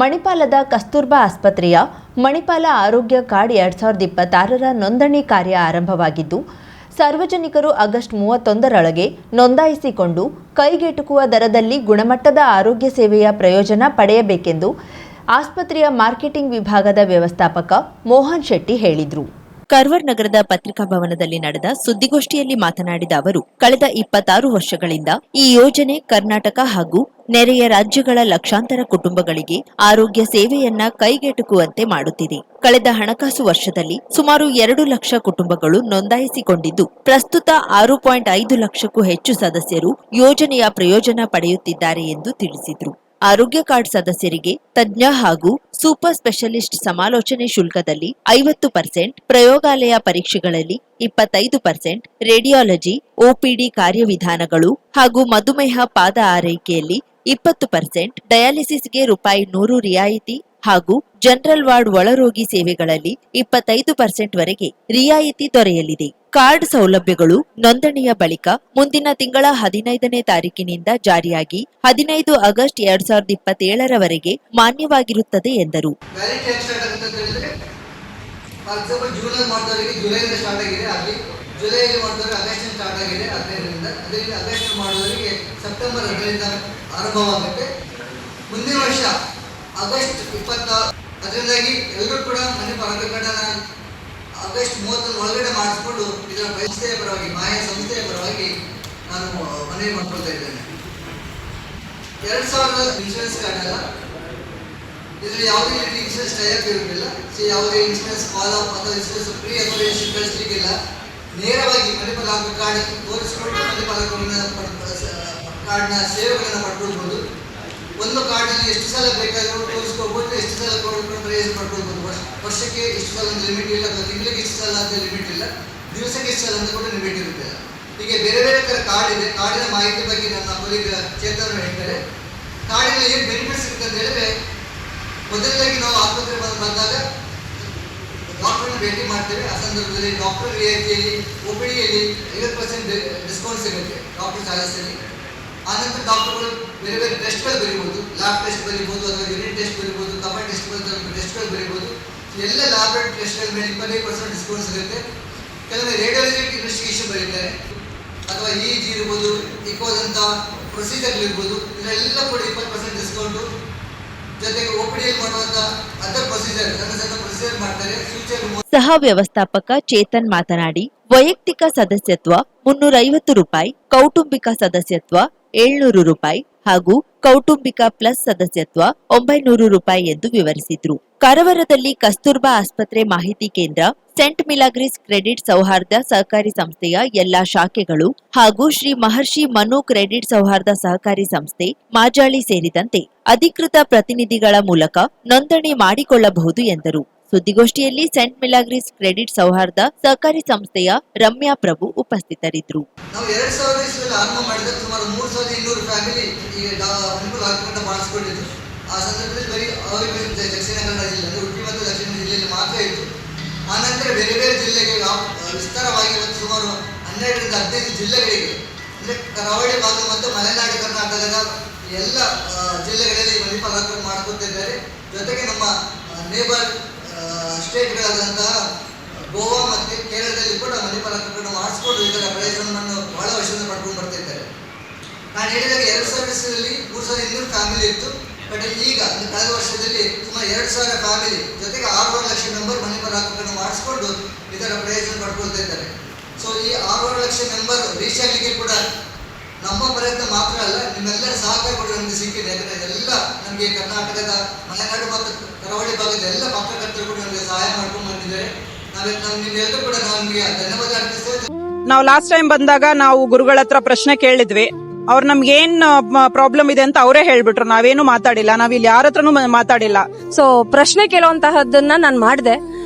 ಮಣಿಪಾಲದ ಕಸ್ತೂರ್ಬಾ ಆಸ್ಪತ್ರೆಯ ಮಣಿಪಾಲ ಆರೋಗ್ಯ ಕಾರ್ಡ್ 2026ರ ನೋಂದಣಿ ಕಾರ್ಯ ಆರಂಭವಾಗಿದ್ದು, ಸಾರ್ವಜನಿಕರು ಆಗಸ್ಟ್ 31ರೊಳಗೆ ನೋಂದಾಯಿಸಿಕೊಂಡು ಕೈಗೆಟುಕುವ ದರದಲ್ಲಿ ಗುಣಮಟ್ಟದ ಆರೋಗ್ಯ ಸೇವೆಯ ಪ್ರಯೋಜನ ಪಡೆಯಬೇಕೆಂದು ಆಸ್ಪತ್ರೆಯ ಮಾರ್ಕೆಟಿಂಗ್ ವಿಭಾಗದ ವ್ಯವಸ್ಥಾಪಕ ಮೋಹನ್ ಶೆಟ್ಟಿ ಹೇಳಿದರು. ಕರ್ವರ್ ನಗರದ ಪತ್ರಿಕಾ ಭವನದಲ್ಲಿ ನಡೆದ ಸುದ್ದಿಗೋಷ್ಠಿಯಲ್ಲಿ ಮಾತನಾಡಿದ ಅವರು, ಕಳೆದ 26 ವರ್ಷಗಳಿಂದ ಈ ಯೋಜನೆ ಕರ್ನಾಟಕ ಹಾಗೂ ನೆರೆಯ ರಾಜ್ಯಗಳ ಲಕ್ಷಾಂತರ ಕುಟುಂಬಗಳಿಗೆ ಆರೋಗ್ಯ ಸೇವೆಯನ್ನ ಕೈಗೆಟುಕುವಂತೆ ಮಾಡುತ್ತಿದೆ. ಕಳೆದ ಹಣಕಾಸು ವರ್ಷದಲ್ಲಿ ಸುಮಾರು 2 ಲಕ್ಷ ಕುಟುಂಬಗಳು ನೋಂದಾಯಿಸಿಕೊಂಡಿದ್ದು, ಪ್ರಸ್ತುತ 6.5 ಲಕ್ಷಕ್ಕೂ ಹೆಚ್ಚು ಸದಸ್ಯರು ಯೋಜನೆಯ ಪ್ರಯೋಜನ ಪಡೆಯುತ್ತಿದ್ದಾರೆ ಎಂದು ತಿಳಿಸಿದರು. ಆರೋಗ್ಯ ಕಾರ್ಡ್ ಸದಸ್ಯರಿಗೆ ತಜ್ಞ ಹಾಗೂ ಸೂಪರ್ ಸ್ಪೆಷಲಿಸ್ಟ್ ಸಮಾಲೋಚನೆ ಶುಲ್ಕದಲ್ಲಿ 50%, ಪ್ರಯೋಗಾಲಯ ಪರೀಕ್ಷೆಗಳಲ್ಲಿ 25%, ರೇಡಿಯಾಲಜಿ, ಒಪಿಡಿ ಕಾರ್ಯವಿಧಾನಗಳು ಹಾಗೂ ಮಧುಮೇಹ ಪಾದ ಆರೈಕೆಯಲ್ಲಿ 20%, ಡಯಾಲಿಸಿಸ್ಗೆ ₹100 ರಿಯಾಯಿತಿ ಹಾಗೂ ಜನರಲ್ ವಾರ್ಡ್ ಒಳರೋಗಿ ಸೇವೆಗಳಲ್ಲಿ 25% ವರೆಗೆ ರಿಯಾಯಿತಿ ದೊರೆಯಲಿದೆ. ಕಾರ್ಡ್ ಸೌಲಭ್ಯಗಳು ನೋಂದಣಿಯ ಬಳಿಕ ಮುಂದಿನ ತಿಂಗಳ 15ನೇ ತಾರೀಕಿನಿಂದ ಜಾರಿಯಾಗಿ 15 ಆಗಸ್ಟ್ 2027ರವರೆಗೆ ಮಾನ್ಯವಾಗಿರುತ್ತದೆ ಎಂದರು. ಮುಂದಿನ ವರ್ಷ ಆಗಸ್ಟ್ 20 ಎಲ್ಲರೂ ಕೂಡ ಮಣಿಪಾಲ ಆರೋಗ್ಯ ಕಾರ್ಡ್ ಆಗಸ್ಟ್ 30 ಒಳಗಡೆ ಮಾಡಿಸ್ಕೊಂಡು ಇದರ ಸಂಸ್ಥೆಯ ಪರವಾಗಿ ಮಾಯಾ ಸಂಸ್ಥೆಯ ಪರವಾಗಿ ನಾನು ಮನವಿ ಮಾಡ್ಕೊಳ್ತಾ ಇದ್ದೇನೆ. 2000 ಇನ್ಶೂರೆನ್ಸ್ ಕಾರ್ಡ್ ಅಲ್ಲ, ಇದರಲ್ಲಿ ಯಾವುದೇ ರೀತಿ ಇನ್ಶೂರೆನ್ಸ್ ಟೈಪ್ ಇರುವುದಿಲ್ಲ. ಯಾವುದೇ ಇನ್ಶೂರೆನ್ಸ್ ಕಾಲ್ ಅಪ್ ಅಥವಾ ಇನ್ಶೂರೆನ್ಸ್ ಫ್ರೀ ಅಸೋಸಿಯೇಷನ್ ಕಳಿಸಲಿಕ್ಕಿಲ್ಲ. ನೇರವಾಗಿ ಮಣಿಪಾಲ ಆರೋಗ್ಯ ಕಾರ್ಡ್ ತೋರಿಸಿಕೊಂಡು ಮಣಿಪಾಲ ಕಾರ್ಡ್ನ ಸೇವೆಗಳನ್ನು ಪಡ್ಕೊಳ್ಬೋದು. ಒಂದು ಕಾರ್ಡ್ನಲ್ಲಿ ಎಷ್ಟು ಸಲ ಬೇಕಾದರೂ ತೋರಿಸ್ಕೋಬಹುದು, ಎಷ್ಟು ಸಲ ಪ್ರಯೋಜನ ಪಡ್ಕೊಳ್ಬೋದು. ವರ್ಷಕ್ಕೆ ಎಷ್ಟು ಸಲ ಅಂತ ಲಿಮಿಟ್ ಇಲ್ಲ, ಅಥವಾ ತಿಂಗಳಿಗೆ ಎಷ್ಟು ಸಲ ಅಂತ ಲಿಮಿಟ್ ಇಲ್ಲ, ದಿವಸಕ್ಕೆ ಎಷ್ಟು ಸಲ ಅಂತ ಕೂಡ ಲಿಮಿಟ್ ಇರುತ್ತೆ. ಹೀಗೆ ಬೇರೆ ಬೇರೆ ಥರ ಕಾರ್ಡ್ ಇದೆ. ಕಾರ್ಡಿನ ಮಾಹಿತಿ ಬಗ್ಗೆ ನನ್ನ ಕೊಲೀಗ್ ಚೇತನ್ ಹೇಳ್ತಾರೆ. ಕಾರ್ಡಿನ ಏನು ಬೆನಿಫಿಟ್ಸ್ ಇರುತ್ತೆ ಅಂತ ಹೇಳಿದ್ರೆ, ಮೊದಲದಾಗಿ ನಾವು ಆಸ್ಪತ್ರೆ ಬಂದಾಗ ಡಾಕ್ಟರ್ನ ಭೇಟಿ ಮಾಡ್ತೇವೆ. ಆ ಸಂದರ್ಭದಲ್ಲಿ ಡಾಕ್ಟರ್ ರಿಯಾಯಿತಿಯಲ್ಲಿ OPDಯಲ್ಲಿ 50% ಡಿಸ್ಕೌಂಟ್ ಸಿಗುತ್ತೆ ಡಾಕ್ಟರ್ ಚಾರ್ಜಸ್ಸಲ್ಲಿ. ಆನಂತರ ಡಾಕ್ಟರ್ಗಳು ಬೇರೆ ಬೇರೆ ಟೆಸ್ಟ್ಗಳು ಬರೀಬೋದು, ಲ್ಯಾಬ್ ಟೆಸ್ಟ್ ಬರೀಬೋದು, ಅಥವಾ ಯೂರಿನ್ ಟೆಸ್ಟ್ ಬರೀಬೋದು, ಕಫ ಟೆಸ್ಟ್ಗಳು ಬರೀಬೋದು. ಎಲ್ಲ ಲ್ಯಾಬ್ ಟೆಸ್ಟ್ಗಳ ಮೇಲೆ 25% ಡಿಸ್ಕೌಂಟ್ ಸಿಗುತ್ತೆ. ಕೆಲವೊಮ್ಮೆ ರೇಡಿಯಾಲಜಿಕ್ ಇನ್ವೆಸ್ಟಿಗೇಷನ್ ಬರೀತಾರೆ, ಅಥವಾ EEG ಇರ್ಬೋದು, ಇಕೋದಂಥ ಪ್ರೊಸೀಜರ್ ಇರ್ಬೋದು, ಇದೆಲ್ಲ ಕೂಡ 20% ಡಿಸ್ಕೌಂಟು. ಜೊತೆಗೆ OPDಯಲ್ಲಿ ಮಾಡುವಂಥ ಅದರ್ ಪ್ರೊಸೀಜರ್, ಸಣ್ಣ ಪ್ರೊಸೀಜರ್ ಮಾಡ್ತಾರೆ. ಸಹ ವ್ಯವಸ್ಥಾಪಕ ಚೇತನ್ ಮಾತನಾಡಿ, ವೈಯಕ್ತಿಕ ಸದಸ್ಯತ್ವ ₹350, ಕೌಟುಂಬಿಕ ಸದಸ್ಯತ್ವ ₹700 ಹಾಗೂ ಕೌಟುಂಬಿಕ ಪ್ಲಸ್ ಸದಸ್ಯತ್ವ ₹900 ಎಂದು ವಿವರಿಸಿದ್ರು. ಕಾರವಾರದಲ್ಲಿ ಕಸ್ತೂರ್ಬಾ ಆಸ್ಪತ್ರೆ ಮಾಹಿತಿ ಕೇಂದ್ರ, ಸೆಂಟ್ ಮಿಲಾಗ್ರಿಸ್ ಕ್ರೆಡಿಟ್ ಸೌಹಾರ್ದ ಸಹಕಾರಿ ಸಂಸ್ಥೆಯ ಎಲ್ಲಾ ಶಾಖೆಗಳು ಹಾಗೂ ಶ್ರೀ ಮಹರ್ಷಿ ಮನು ಕ್ರೆಡಿಟ್ ಸೌಹಾರ್ದ ಸಹಕಾರಿ ಸಂಸ್ಥೆ ಮಾಜಾಳಿ ಸೇರಿದಂತೆ ಅಧಿಕೃತ ಪ್ರತಿನಿಧಿಗಳ ಮೂಲಕ ನೋಂದಣಿ ಮಾಡಿಕೊಳ್ಳಬಹುದು ಎಂದರು. ಸುದ್ದಿಗೋಷ್ಠಿಯಲ್ಲಿ ಸೆಂಟ್ ಮಿಲಾಗ್ರಿಸ್ ಕ್ರೆಡಿಟ್ ಸೌಹಾರ್ದ ಸಹಕಾರಿ ಸಂಸ್ಥೆಯ ರಮ್ಯಾ ಪ್ರಭು ಉಪಸ್ಥಿತರಿದ್ದರು. ನಾವು 2000 ಆರಂಭ ಮಾಡಿದಾಗ ಸುಮಾರು 3200 ಫ್ಯಾಮಿಲಿ ಈ ಮಣಿಪಾಲ ಆರೋಗ್ಯ ಮಾಡಿಸ್ಕೊಂಡಿದ್ದು. ಆ ಸಂದರ್ಭದಲ್ಲಿ ಬರೀ ದಕ್ಷಿಣ ಕನ್ನಡ ಜಿಲ್ಲೆ, ಅಂದರೆ ಉಡುಪಿ ಮತ್ತು ದಕ್ಷಿಣ ಜಿಲ್ಲೆಯಲ್ಲಿ ಮಾತ್ರ ಇತ್ತು. ಆನಂತರ ಬೇರೆ ಬೇರೆ ಜಿಲ್ಲೆಗೆ ವಿಸ್ತಾರವಾಗಿ ಸುಮಾರು 12ರಿಂದ 15 ಜಿಲ್ಲೆಗಳಿಗೆ, ಅಂದರೆ ಕರಾವಳಿ ಭಾಗ ಮತ್ತು ಮಲೆನಾಡು ಕರ್ನಾಟಕದ ಎಲ್ಲ ಜಿಲ್ಲೆಗಳಲ್ಲಿ ಮಣಿಪಾಲ ಆರೋಗ್ಯ ಮಾಡ್ಕೊತಿದ್ದಾರೆ. ಜೊತೆಗೆ ನಮ್ಮ ನೇಬರ್ ಸ್ಟೇಟ್ಗಳಾದಂತಹ ಗೋವಾ ಮತ್ತು ಕೇರಳದಲ್ಲಿ ಕೂಡ ಮಣಿಪಾಲ ಆರೋಗ್ಯ ಮಾಡಿಸ್ಕೊಂಡು ಇದರ ಪ್ರಯೋಜನವನ್ನು ಬಹಳ ವರ್ಷದಿಂದ ಪಡ್ಕೊಂಡು ಬರ್ತಾ ಇದ್ದಾರೆ. ನಾನು ಹೇಳಿದಾಗ 2000 3200 ಫ್ಯಾಮಿಲಿ ಇತ್ತು. ಬಟ್ ಈಗ ಕಳೆದ ವರ್ಷದಲ್ಲಿ ಸುಮಾರು 2000 ಫ್ಯಾಮಿಲಿ ಜೊತೆಗೆ 6.5 ಲಕ್ಷ ಮೆಂಬರ್ ಮಣಿಪಾಲ ಆರೋಗ್ಯ ಮಾಡಿಸ್ಕೊಂಡು ಇದರ ಪ್ರಯೋಜನ ಪಡ್ಕೊಳ್ತಾ ಇದ್ದಾರೆ. ಸೊ ಈ 6.5 ಲಕ್ಷ ಮೆಂಬರ್ ರೀಚ್ ಆಗಲಿಕ್ಕೆ ಕೂಡ ನಮ್ಮ ಪ್ರಯತ್ನ ಮಾತ್ರ ಅಲ್ಲ, ನಿಮ್ಮೆಲ್ಲರ ಸಹಕಾರ ಕೂಡ ನಮಗೆ ಸಿಕ್ಕಿದೆ. ಯಾಕಂದರೆ ಎಲ್ಲ ನಮಗೆ ಕರ್ನಾಟಕದ ಮಲೆನಾಡು ಮತ್ತು ಕರಾವಳಿ ಭಾಗದ ಎಲ್ಲ ಪತ್ರಕರ್ತರು ಕೂಡ ನಮಗೆ ಸಹಾಯ ಮಾಡ್ಕೊಂಡು ಬಂದಿದ್ದಾರೆ. ನಿಮ್ಮೆಲ್ಲರೂ ಕೂಡ ನಮಗೆ ಧನ್ಯವಾದ ಅರ್ಪಿಸ್ತೇವೆ. ನಾವು ಲಾಸ್ಟ್ ಟೈಮ್ ಬಂದಾಗ ನಾವು ಗುರುಗಳ ಹತ್ರ ಪ್ರಶ್ನೆ ಕೇಳಿದ್ವಿ. ಅವ್ರು ನಮ್ಗೆ ಏನ್ ಪ್ರಾಬ್ಲಮ್ ಇದೆ ಅಂತ ಅವರೇ ಹೇಳ್ಬಿಟ್ರು. ನಾವೇನು ಮಾತಾಡಿಲ್ಲ, ನಾವಿಲ್ಲಿ ಯಾರ ಹತ್ರನೂ ಮಾತಾಡಿಲ್ಲ. ಸೊ ಪ್ರಶ್ನೆ ಕೇಳುವಂತಹದ್ದನ್ನ ನಾನು ಮಾಡಿದೆ.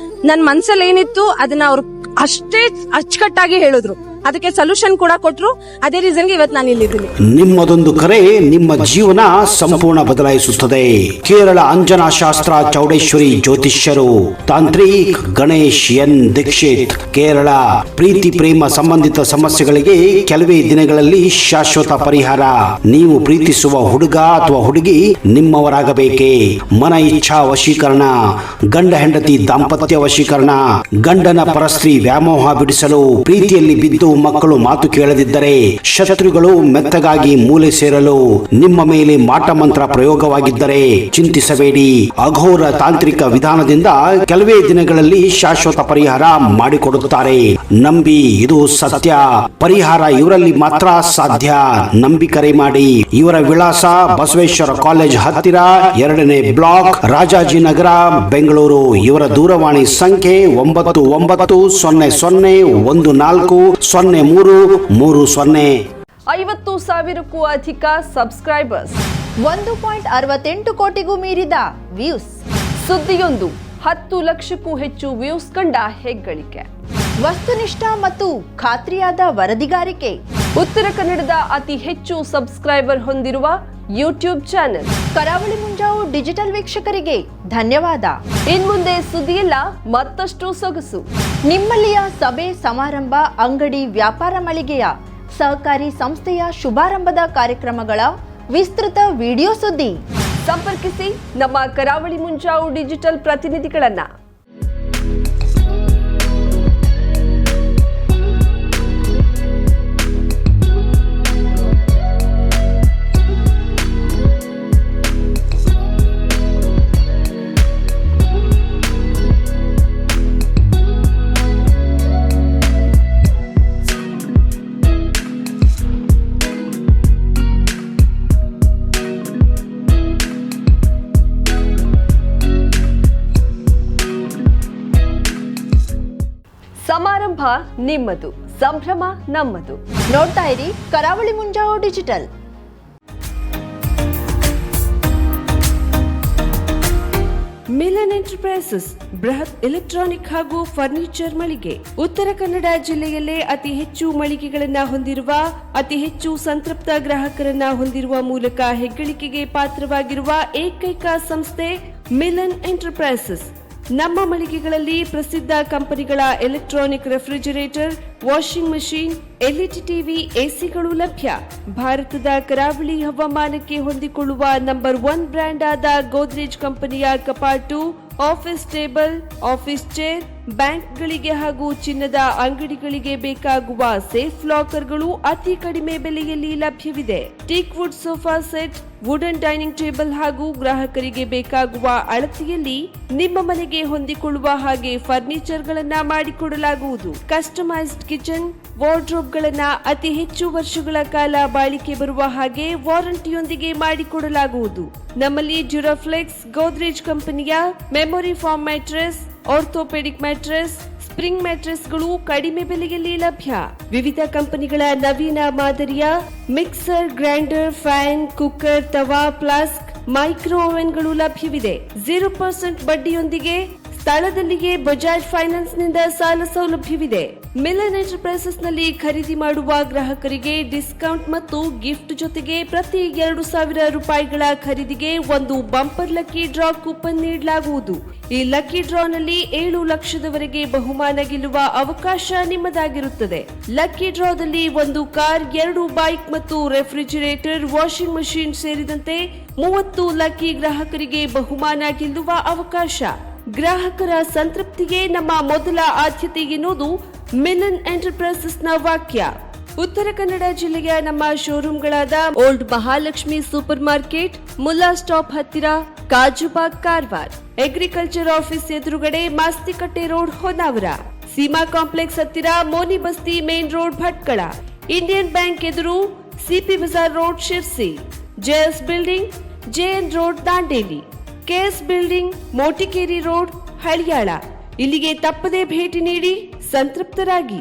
ನನ್ನ ಮನ್ಸಲ್ಲಿ ಏನಿತ್ತು ಅದನ್ನ ಅವ್ರು ಅಷ್ಟೇ ಅಚ್ಚುಕಟ್ಟಾಗಿ ಹೇಳಿದ್ರು. ಅದಕ್ಕೆ ಸೊಲ್ಯೂಷನ್ ಕೂಡ ಕೊಟ್ರು. ಅದೇ ರೀಸನ್ಗೆ ಇವತ್ತು ನಾನು ಇಲ್ಲಿದ್ದೀನಿ. ನಿಮ್ಮದೊಂದು ಕರೆ ನಿಮ್ಮ ಜೀವನ ಸಂಪೂರ್ಣ ಬದಲಾಯಿಸುತ್ತದೆ. ಕೇರಳ ಅಂಜನಾ ಶಾಸ್ತ್ರ ಚೌಡೇಶ್ವರಿ ಜ್ಯೋತಿಷ್ಯರು ತಾಂತ್ರಿಕ್ ಗಣೇಶ್ ಎನ್ ದೀಕ್ಷಿತ್, ಕೇರಳ. ಪ್ರೀತಿ ಪ್ರೇಮ ಸಂಬಂಧಿತ ಸಮಸ್ಯೆಗಳಿಗೆ ಕೆಲವೇ ದಿನಗಳಲ್ಲಿ ಶಾಶ್ವತ ಪರಿಹಾರ. ನೀವು ಪ್ರೀತಿಸುವ ಹುಡುಗ ಅಥವಾ ಹುಡುಗಿ ನಿಮ್ಮವರಾಗಬೇಕೇ? ಮನ ಇಚ್ಛಾ ವಶೀಕರಣ, ಗಂಡ ಹೆಂಡತಿ ದಾಂಪತ್ಯ ವಶೀಕರಣ, ಗಂಡನ ಪರಸ್ತ್ರೀ ವ್ಯಾಮೋಹ ಬಿಡಿಸಲು, ಪ್ರೀತಿಯಲ್ಲಿ ಬಿದ್ದು ಮಕ್ಕಳು ಮಾತು ಕೇಳದಿದ್ದರೆ, ಶತ್ರುಗಳು ಮೆತ್ತಗಾಗಿ ಮೂಲೆ ಸೇರಲು, ನಿಮ್ಮ ಮೇಲೆ ಮಾಟ ಮಂತ್ರ ಪ್ರಯೋಗವಾಗಿದ್ದರೆ ಚಿಂತಿಸಬೇಡಿ. ಅಘೋರ ತಾಂತ್ರಿಕ ವಿಧಾನದಿಂದ ಕೆಲವೇ ದಿನಗಳಲ್ಲಿ ಶಾಶ್ವತ ಪರಿಹಾರ ಮಾಡಿಕೊಡುತ್ತಾರೆ. ನಂಬಿ, ಇದು ಸತ್ಯ. ಪರಿಹಾರ ಇವರಲ್ಲಿ ಮಾತ್ರ ಸಾಧ್ಯ. ನಂಬಿ ಕರೆ ಮಾಡಿ. ಇವರ ವಿಳಾಸ ಬಸವೇಶ್ವರ ಕಾಲೇಜ್ ಹತ್ತಿರ, 2ನೇ ಬ್ಲಾಕ್, ರಾಜಾಜಿನಗರ, ಬೆಂಗಳೂರು. ಇವರ ದೂರವಾಣಿ ಸಂಖ್ಯೆ 9914140330. 50,000ಕ್ಕೂ ಅಧಿಕ ಸಬ್ಸ್ಕ್ರೈಬರ್ಸ್, 1.68 ಕೋಟಿಗೂ ಮೀರಿದ ವ್ಯೂಸ್, ಸುದ್ದಿಯೊಂದು 10 ಲಕ್ಷಕ್ಕೂ ಹೆಚ್ಚು ವ್ಯೂಸ್ ಕಂಡ ಹೆಗ್ಗಳಿಕೆ, ವಸ್ತುನಿಷ್ಠ ಮತ್ತು ಖಾತ್ರಿಯಾದ ವರದಿಗಾರಿಕೆ, ಉತ್ತರ ಕನ್ನಡದ ಅತಿ ಹೆಚ್ಚು ಸಬ್ಸ್ಕ್ರೈಬರ್ ಹೊಂದಿರುವ ಯೂಟ್ಯೂಬ್ ಚಾನೆಲ್. ಕರಾವಳಿ ಮುಂಜಾವು ಡಿಜಿಟಲ್ ವೀಕ್ಷಕರಿಗೆ ಧನ್ಯವಾದ. ಇನ್ಮುಂದೆ ಸುದ್ದಿಯೆಲ್ಲ ಮತ್ತಷ್ಟು ಸೊಗಸು. ನಿಮ್ಮಲ್ಲಿಯ ಸಭೆ ಸಮಾರಂಭ, ಅಂಗಡಿ ವ್ಯಾಪಾರ ಮಳಿಗೆಯ ಸಹಕಾರಿ ಸಂಸ್ಥೆಯ ಶುಭಾರಂಭದ ಕಾರ್ಯಕ್ರಮಗಳ ವಿಸ್ತೃತ ವಿಡಿಯೋ ಸುದ್ದಿ. ಸಂಪರ್ಕಿಸಿ ನಮ್ಮ ಕರಾವಳಿ ಮುಂಜಾವು ಡಿಜಿಟಲ್ ಪ್ರತಿನಿಧಿಗಳನ್ನ. ಸಮಾರಂಭ ನಿಮ್ಮದು, ಸಂಭ್ರಮ ನಮ್ಮದು. ನೋಡ್ತಾ ಇರಿ ಕರಾವಳಿ ಮುಂಜಾವು ಡಿಜಿಟಲ್. ಮಿಲನ್ ಎಂಟರ್ಪ್ರೈಸಸ್ ಬೃಹತ್ ಎಲೆಕ್ಟ್ರಾನಿಕ್ ಹಾಗೂ ಫರ್ನಿಚರ್ ಮಳಿಗೆ. ಉತ್ತರ ಕನ್ನಡ ಜಿಲ್ಲೆಯಲ್ಲೇ ಅತಿ ಹೆಚ್ಚು ಮಳಿಗೆಗಳನ್ನ ಹೊಂದಿರುವ, ಅತಿ ಹೆಚ್ಚು ಸಂತೃಪ್ತ ಗ್ರಾಹಕರನ್ನ ಹೊಂದಿರುವ ಮೂಲಕ ಹೆಗ್ಗಳಿಕೆಗೆ ಪಾತ್ರವಾಗಿರುವ ಏಕೈಕ ಸಂಸ್ಥೆ ಮಿಲನ್ ಎಂಟರ್ಪ್ರೈಸಸ್. ನಮ್ಮ ಮಳಿಗೆಗಳಲ್ಲಿ ಪ್ರಸಿದ್ಧ ಕಂಪನಿಗಳ electronic refrigerator, washing machine, LED TV, ಎಸಿಗಳು ಲಭ್ಯ. ಭಾರತದ ಕರಾವಳಿ ಹವಾಮಾನಕ್ಕೆ ಹೊಂದಿಕೊಳ್ಳುವ ನಂಬರ್ 1 ಬ್ರ್ಯಾಂಡ್ ಆದ ಗೋದ್ರೇಜ್ ಕಂಪನಿಯ ಕಪಾಟು, ಆಫೀಸ್ ಟೇಬಲ್, ಆಫೀಸ್ ಚೇರ್, ಬ್ಯಾಂಕ್ಗಳಿಗೆ ಹಾಗೂ ಚಿನ್ನದ ಅಂಗಡಿಗಳಿಗೆ ಬೇಕಾಗುವ ಸೇಫ್ ಲಾಕರ್ಗಳು ಅತಿ ಕಡಿಮೆ ಬೆಲೆಯಲ್ಲಿ ಲಭ್ಯವಿದೆ. Teak wood sofa set, wooden dining table ಹಾಗೂ ಗ್ರಾಹಕರಿಗೆ ಬೇಕಾಗುವ ಅಳತೆಯಲ್ಲಿ ನಿಮ್ಮ ಮನೆಗೆ ಹೊಂದಿಕೊಳ್ಳುವ ಹಾಗೆ ಫರ್ನಿಚರ್ ಗಳನ್ನ ಮಾಡಿಕೊಡಲಾಗುವುದು. ಕಸ್ಟಮೈಸ್ಡ್ ಕಿಚನ್, ವಾರ್ಡ್ರೋಬ್ ಗಳನ್ನ ಅತಿ ಹೆಚ್ಚು ವರ್ಷಗಳ ಕಾಲ ಬಾಳಿಕೆ ಬರುವ ಹಾಗೆ ವಾರಂಟಿಯೊಂದಿಗೆ ಮಾಡಿಕೊಡಲಾಗುವುದು. ನಮ್ಮಲ್ಲಿ ಡ್ಯೂರಾಫ್ಲೆಕ್ಸ್, ಗೋದ್ರೇಜ್ ಕಂಪನಿಯ memory foam mattress, orthopaedic mattress, spring ಮ್ಯಾಟ್ರೆಸ್ಗಳು ಕಡಿಮೆ ಬೆಲೆಯಲ್ಲಿ ಲಭ್ಯ. ವಿವಿಧ ಕಂಪನಿಗಳ ನವೀನ ಮಾದರಿಯ ಮಿಕ್ಸರ್, ಗ್ರೈಂಡರ್, ಫ್ಯಾನ್, ಕುಕ್ಕರ್, ತವಾ, ಫ್ಲಾಸ್ಕ್, ಮೈಕ್ರೋ ಓವೆನ್ಗಳು ಲಭ್ಯವಿದೆ. 0% ಬಡ್ಡಿಯೊಂದಿಗೆ ಸ್ಥಳದಲ್ಲಿಯೇ ಬಜಾಜ್ ಫೈನಾನ್ಸ್ ನಿಂದ ಸಾಲ ಸೌಲಭ್ಯವಿದೆ. ಮಿಲನ್ ಎಂಟರ್ಪ್ರೈಸಸ್ ನಲ್ಲಿ ಖರೀದಿ ಮಾಡುವ ಗ್ರಾಹಕರಿಗೆ ಡಿಸ್ಕೌಂಟ್ ಮತ್ತು ಗಿಫ್ಟ್ ಜೊತೆಗೆ ಪ್ರತಿ 2,000 ರೂಪಾಯಿಗಳ ಖರೀದಿಗೆ ಒಂದು ಬಂಪರ್ ಲಕ್ಕಿ ಡ್ರಾ ಕೂಪನ್ ನೀಡಲಾಗುವುದು. ಈ ಲಕ್ಕಿ ಡ್ರಾ ನಲ್ಲಿ 7 ಲಕ್ಷದವರೆಗೆ ಬಹುಮಾನ ಗೆಲ್ಲುವ ಅವಕಾಶ ನಿಮ್ಮದಾಗಿರುತ್ತದೆ. ಲಕ್ಕಿ ಡ್ರಾದಲ್ಲಿ 1 ಕಾರ್, 2 ಬೈಕ್ ಮತ್ತು ರೆಫ್ರಿಜರೇಟರ್, ವಾಷಿಂಗ್ ಮಷೀನ್ ಸೇರಿದಂತೆ 30 ಲಕ್ಕಿ ಗ್ರಾಹಕರಿಗೆ ಬಹುಮಾನ ಗೆಲ್ಲುವ ಅವಕಾಶ. ಗ್ರಾಹಕರ ಸಂತೃಪ್ತಿಗೆ ನಮ್ಮ ಮೊದಲ ಆದ್ಯತೆ ಎನ್ನುವುದು ಮಿಲನ್ ಎಂಟರ್ಪ್ರೈಸಸ್ ನ ವಾಕ್ಯ. ಉತ್ತರ ಕನ್ನಡ ಜಿಲ್ಲೆಯ ನಮ್ಮ ಶೋರೂಮ್ಗಳಾದ old Mahalakshmi super market, Mulla stop ಹತ್ತಿರ, ಕಾಜುಬಾಗ್, ಕಾರವಾರ, ಅಗ್ರಿಕಲ್ಚರ್ ಆಫೀಸ್ ಎದುರುಗಡೆ, ಮಾಸ್ತಿಕಟ್ಟೆ ರೋಡ್, ಹೊನ್ನಾವರ, ಸೀಮಾ ಕಾಂಪ್ಲೆಕ್ಸ್ ಹತ್ತಿರ, Moni Basti main road, Bhatkal, Indian bank ಎದುರು, CP Bazar road, Sirsi, JS building, JN road, Dandeli, KS building, Motikeri road, Haliyal. ಇಲ್ಲಿಗೆ ತಪ್ಪದೇ ಭೇಟಿ ನೀಡಿ ಸಂತೃಪ್ತರಾಗಿ.